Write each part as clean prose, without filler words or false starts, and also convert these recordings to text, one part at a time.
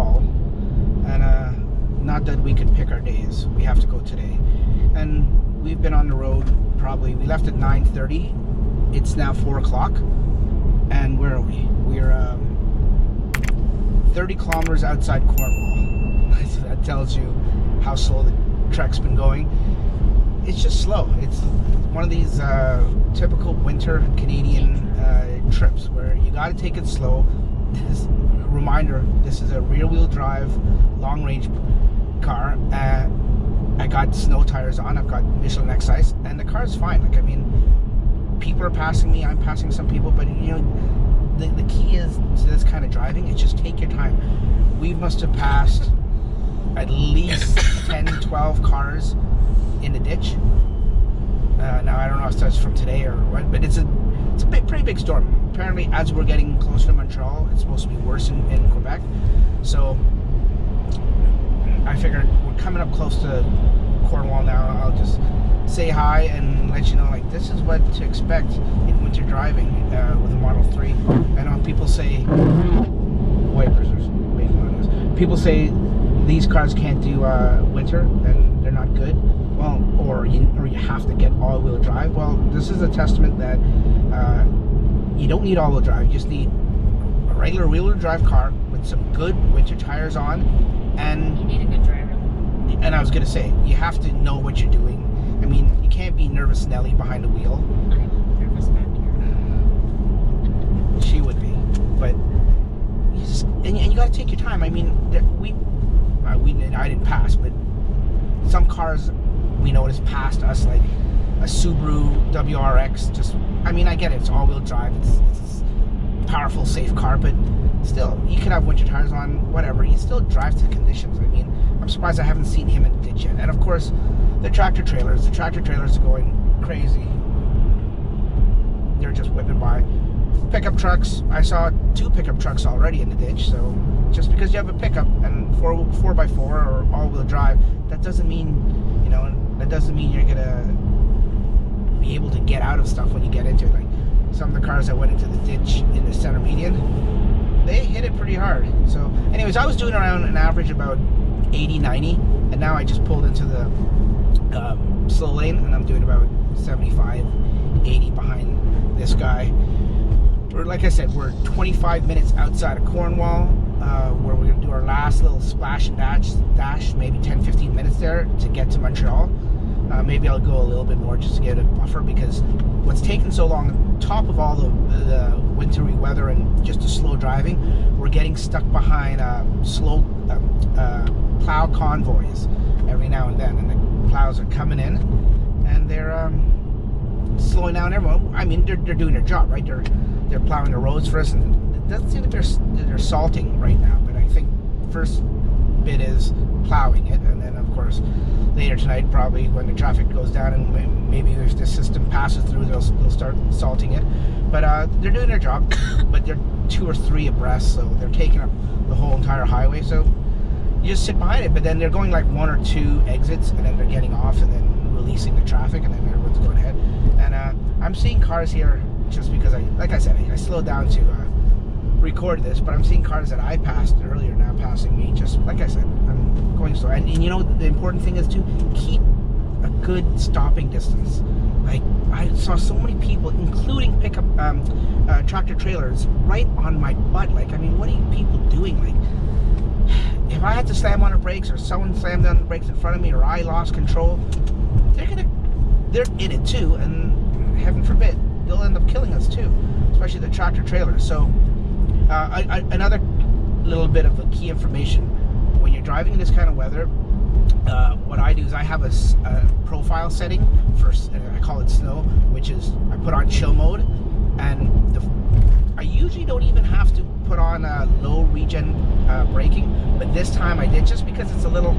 all. And not that we could pick our days. We have to go today. And we've been on the road probably, we left at 9:30. It's now 4 o'clock. And where are we? We're 30 kilometers outside Cornwall. So that tells you how slow the trek's been going. It's just slow. It's one of these typical winter Canadian trips where you got to take it slow. Reminder, this is a rear-wheel drive, long-range car. I got snow tires on. I've got Michelin Excise, and the car's fine. Like, I mean, people are passing me. I'm passing some people, but you know, the key is to this kind of driving. It's just take your time. We must have passed at least 10, 12 cars in the ditch. Now I don't know if that's from today or what, but it's a pretty big storm. Apparently, as we're getting closer to Montreal, it's supposed to be worse in Quebec. So I figured we're coming up close to Cornwall now. I'll just say hi and let you know, like, this is what to expect in winter driving with a Model 3. I know people say wipers are making noise. People say these cars can't do winter and they're not good. Well, or you have to get all-wheel drive. Well, this is a testament that you don't need all-wheel drive. You just need a regular wheel-wheel drive car with some good winter tires on, and you need a good driver. And I was gonna say, you have to know what you're doing. I mean, you can't be nervous Nelly behind the wheel. I'm nervous back here. She would be, but you just and you got to take your time. I mean, I didn't pass, but some cars we noticed passed us, like a Subaru WRX. Just, I mean, I get it, it's all-wheel drive, it's a powerful, safe car, but still, you could have winter tires on, whatever. You still drive to the conditions. I mean, I'm surprised I haven't seen him in the ditch yet. And of course, the tractor trailers are going crazy. They're just whipping by. Pickup trucks, I saw 2 pickup trucks already in the ditch. So just because you have a pickup and 4x4 or all-wheel drive, that doesn't mean, you know, that doesn't mean you're gonna be able to get out of stuff when you get into it. Like some of the cars that went into the ditch in the center median, they hit it pretty hard. So anyways, I was doing around an average about 80, 90, and now I just pulled into the slow lane, and I'm doing about 75, 80 behind this guy. Like I said, we're 25 minutes outside of Cornwall, where we're going to do our last little splash and dash, maybe 10-15 minutes there to get to Montreal. Maybe I'll go a little bit more just to get a buffer, because what's taken so long, on top of all the wintry weather and just the slow driving, we're getting stuck behind slow plow convoys every now and then, and the plows are coming in and they're slowing down everyone. I mean, they're doing their job, right? They're plowing the roads for us, and it doesn't seem like they're salting right now, but I think first bit is plowing it, and then of course later tonight, probably when the traffic goes down and maybe if the system passes through, they'll start salting it. But they're doing their job, but they're 2 or 3 abreast, so they're taking up the whole entire highway. So you just sit behind it, but then they're going like 1 or 2 exits, and then they're getting off and then releasing the traffic, and then everyone's going ahead. And I'm seeing cars here just because like I said, I slowed down to record this, but I'm seeing cars that I passed earlier now passing me. Just like I said, I'm going slow. And you know, the important thing is to keep a good stopping distance. Like, I saw so many people, including pickup tractor trailers, right on my butt. Like, I mean, what are you people doing? Like, if I had to slam on the brakes, or someone slammed on the brakes in front of me, or I lost control, they're in it too, and heaven forbid, they'll end up killing us too, especially the tractor trailers. So another little bit of key information: when you're driving in this kind of weather, what I do is I have a profile setting for, I call it snow, which is I put on chill mode, and I usually don't even have to put on low regen braking, but this time I did, just because it's a little,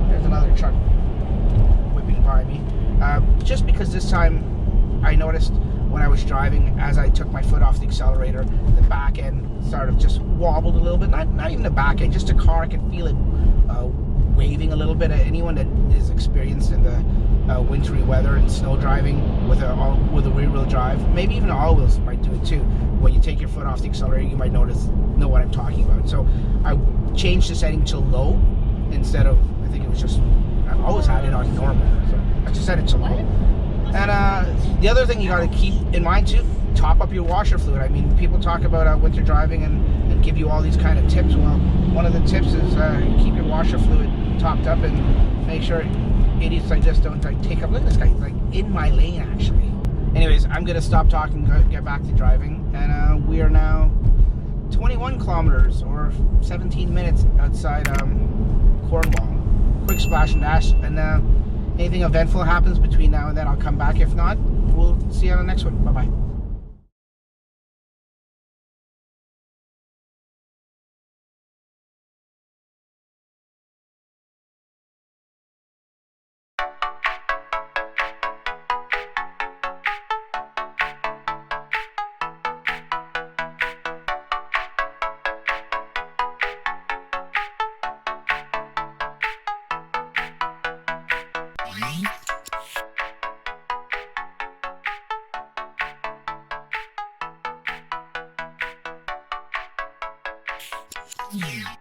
there's another truck whipping by me, just because this time I noticed when I was driving, as I took my foot off the accelerator, the back end sort of just wobbled a little bit. Not even the back end, just a car. I could feel it waving a little bit. Anyone that is experienced in the wintry weather and snow driving with a rear-wheel drive, maybe even all-wheels might do it too. when you take your foot off the accelerator, you might know what I'm talking about. So I changed the setting to low instead of, I think it was just, I've always had it on normal. So I just set it to low. And the other thing you got to keep in mind too, top up your washer fluid. I mean, people talk about winter driving and give you all these kind of tips. Well, one of the tips is keep your washer fluid topped up and make sure idiots like this don't like take up. Look at this guy, he's like in my lane actually. Anyways, I'm gonna stop talking, get back to driving, and we are now 21 kilometers or 17 minutes outside Cornwall. Quick splash and dash, and anything eventful happens between now and then, I'll come back. If not, we'll see you on the next one. Bye bye. Yeah.